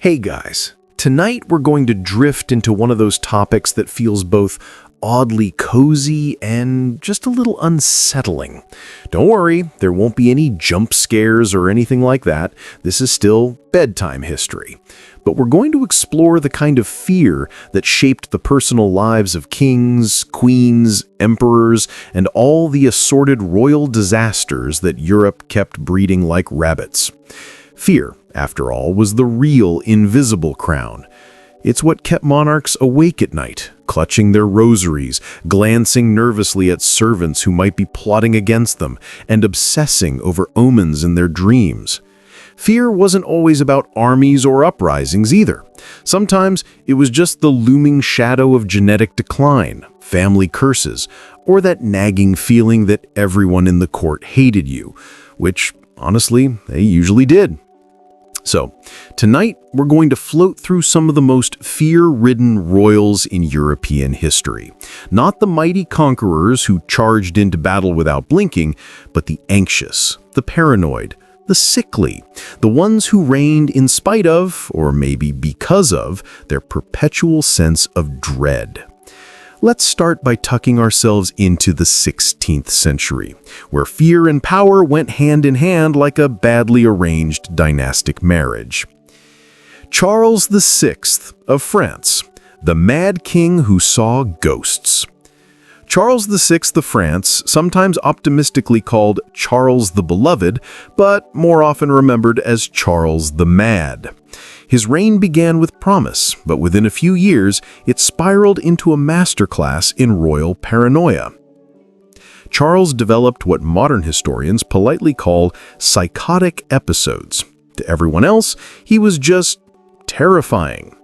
Hey guys, tonight we're going to drift into one of those topics that feels both oddly cozy and just a little unsettling. Don't worry, there won't be any jump scares or anything like that. This is still bedtime history. But we're going to explore the kind of fear that shaped the personal lives of kings, queens, emperors, and all the assorted royal disasters that Europe kept breeding like rabbits. Fear, after all, was the real invisible crown. It's what kept monarchs awake at night, clutching their rosaries, glancing nervously at servants who might be plotting against them, and obsessing over omens in their dreams. Fear wasn't always about armies or uprisings either. Sometimes it was just the looming shadow of genetic decline, family curses, or that nagging feeling that everyone in the court hated you, which, honestly, they usually did. So, tonight we're going to float through some of the most fear-ridden royals in European history. Not the mighty conquerors who charged into battle without blinking, but the anxious, the paranoid, the sickly, the ones who reigned in spite of, or maybe because of, their perpetual sense of dread. Let's start by tucking ourselves into the 16th century, where fear and power went hand in hand like a badly arranged dynastic marriage. Charles VI of France, the mad king who saw ghosts. Charles VI of France, sometimes optimistically called Charles the Beloved, but more often remembered as Charles the Mad. His reign began with promise, but within a few years, it spiraled into a masterclass in royal paranoia. Charles developed what modern historians politely call psychotic episodes. To everyone else, he was just terrifying.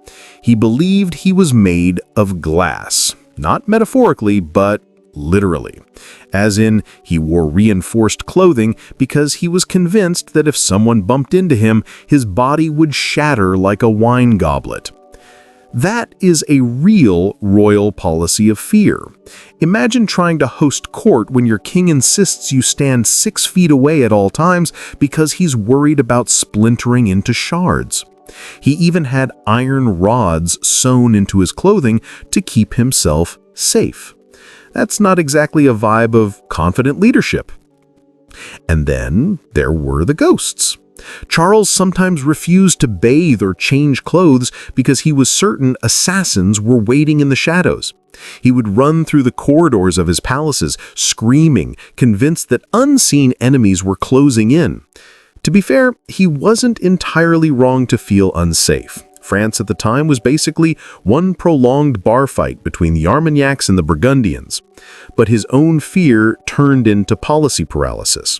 He believed he was made of glass, not metaphorically, but literally. As in, he wore reinforced clothing because he was convinced that if someone bumped into him, his body would shatter like a wine goblet. That is a real royal policy of fear. Imagine trying to host court when your king insists you stand 6 feet away at all times because he's worried about splintering into shards. He even had iron rods sewn into his clothing to keep himself safe. That's not exactly a vibe of confident leadership. And then there were the ghosts. Charles sometimes refused to bathe or change clothes because he was certain assassins were waiting in the shadows. He would run through the corridors of his palaces, screaming, convinced that unseen enemies were closing in. To be fair, he wasn't entirely wrong to feel unsafe. France at the time was basically one prolonged bar fight between the Armagnacs and the Burgundians. But his own fear turned into policy paralysis.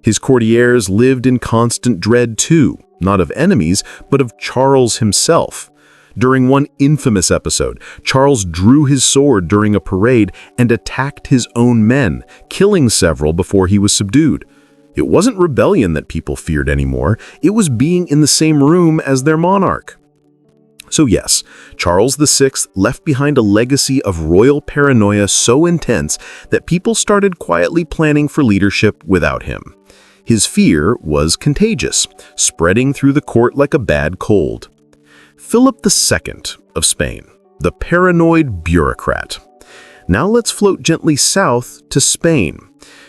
His courtiers lived in constant dread too, not of enemies, but of Charles himself. During one infamous episode, Charles drew his sword during a parade and attacked his own men, killing several before he was subdued. It wasn't rebellion that people feared anymore, it was being in the same room as their monarch. So yes, Charles VI left behind a legacy of royal paranoia so intense that people started quietly planning for leadership without him. His fear was contagious, spreading through the court like a bad cold. Philip II of Spain, the paranoid bureaucrat. Now let's float gently south to Spain.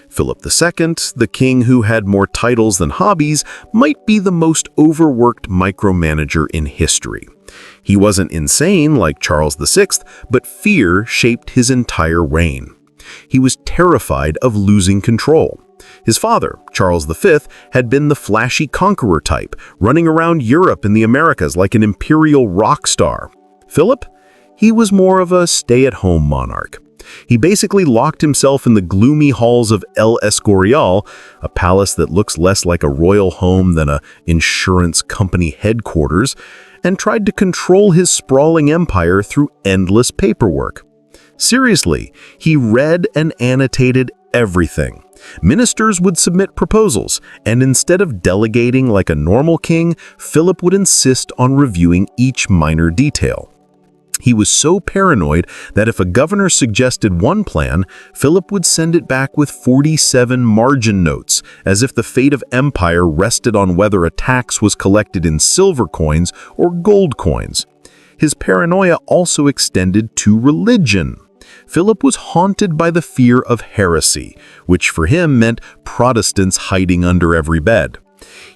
Philip II, the king who had more titles than hobbies, might be the most overworked micromanager in history. He wasn't insane like Charles VI, but fear shaped his entire reign. He was terrified of losing control. His father, Charles V, had been the flashy conqueror type, running around Europe and the Americas like an imperial rock star. Philip? He was more of a stay-at-home monarch. He basically locked himself in the gloomy halls of El Escorial, a palace that looks less like a royal home than an insurance company headquarters, and tried to control his sprawling empire through endless paperwork. Seriously, he read and annotated everything. Ministers would submit proposals, and instead of delegating like a normal king, Philip would insist on reviewing each minor detail. He was so paranoid that if a governor suggested one plan, Philip would send it back with 47 margin notes, as if the fate of empire rested on whether a tax was collected in silver coins or gold coins. His paranoia also extended to religion. Philip was haunted by the fear of heresy, which for him meant Protestants hiding under every bed.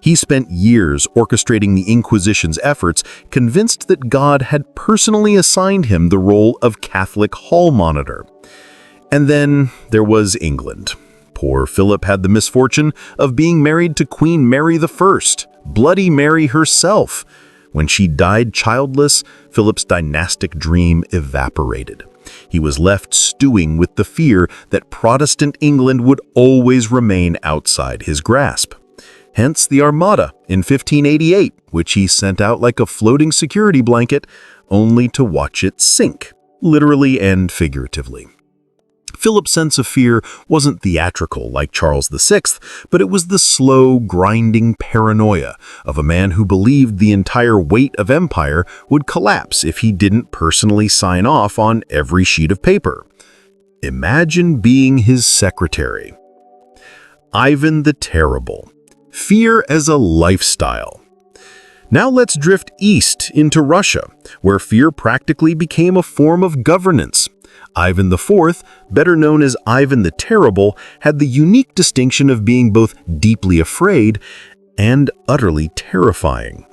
He spent years orchestrating the Inquisition's efforts, convinced that God had personally assigned him the role of Catholic hall monitor. And then there was England. Poor Philip had the misfortune of being married to Queen Mary I, Bloody Mary herself. When she died childless, Philip's dynastic dream evaporated. He was left stewing with the fear that Protestant England would always remain outside his grasp. Hence the Armada in 1588, which he sent out like a floating security blanket, only to watch it sink, literally and figuratively. Philip's sense of fear wasn't theatrical like Charles VI, but it was the slow, grinding paranoia of a man who believed the entire weight of empire would collapse if he didn't personally sign off on every sheet of paper. Imagine being his secretary. Ivan the Terrible. Fear as a lifestyle. Now let's drift east into Russia, where fear practically became a form of governance. Ivan IV, better known as Ivan the Terrible, had the unique distinction of being both deeply afraid and utterly terrifying.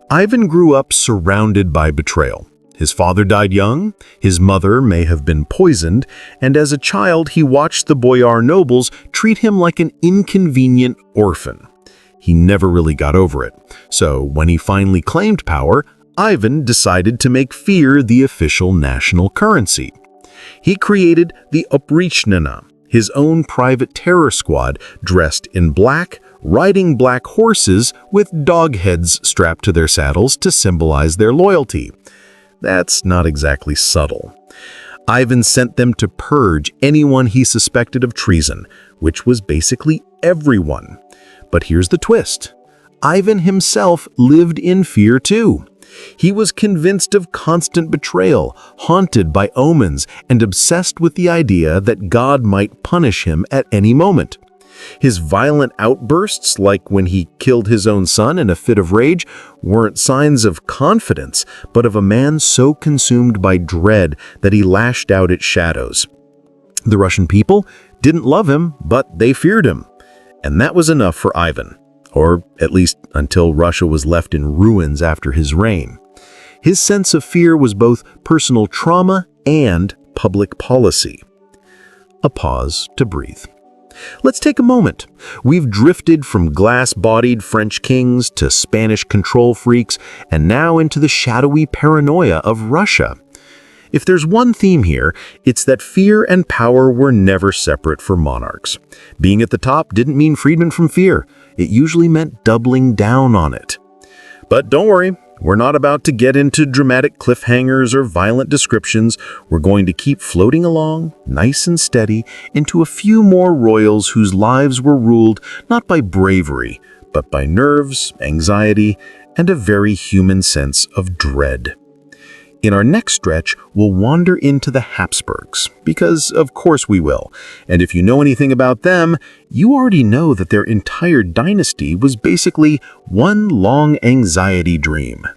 Ivan grew up surrounded by betrayal. His father died young, his mother may have been poisoned, and as a child he watched the boyar nobles treat him like an inconvenient orphan. He never really got over it, so when he finally claimed power, Ivan decided to make fear the official national currency. He created the Oprichnina, his own private terror squad dressed in black, riding black horses with dog heads strapped to their saddles to symbolize their loyalty. That's not exactly subtle. Ivan sent them to purge anyone he suspected of treason, which was basically everyone. But here's the twist. Ivan himself lived in fear too. He was convinced of constant betrayal, haunted by omens, and obsessed with the idea that God might punish him at any moment. His violent outbursts, like when he killed his own son in a fit of rage, weren't signs of confidence, but of a man so consumed by dread that he lashed out at shadows. The Russian people didn't love him, but they feared him. And that was enough for Ivan, or at least until Russia was left in ruins after his reign. His sense of fear was both personal trauma and public policy. A pause to breathe. Let's take a moment. We've drifted from glass-bodied French kings to Spanish control freaks, and now into the shadowy paranoia of Russia. If there's one theme here, it's that fear and power were never separate for monarchs. Being at the top didn't mean freedom from fear. It usually meant doubling down on it. But don't worry, we're not about to get into dramatic cliffhangers or violent descriptions. We're going to keep floating along, nice and steady, into a few more royals whose lives were ruled not by bravery, but by nerves, anxiety, and a very human sense of dread. In our next stretch, we'll wander into the Habsburgs, because of course we will. And if you know anything about them, you already know that their entire dynasty was basically one long anxiety dream.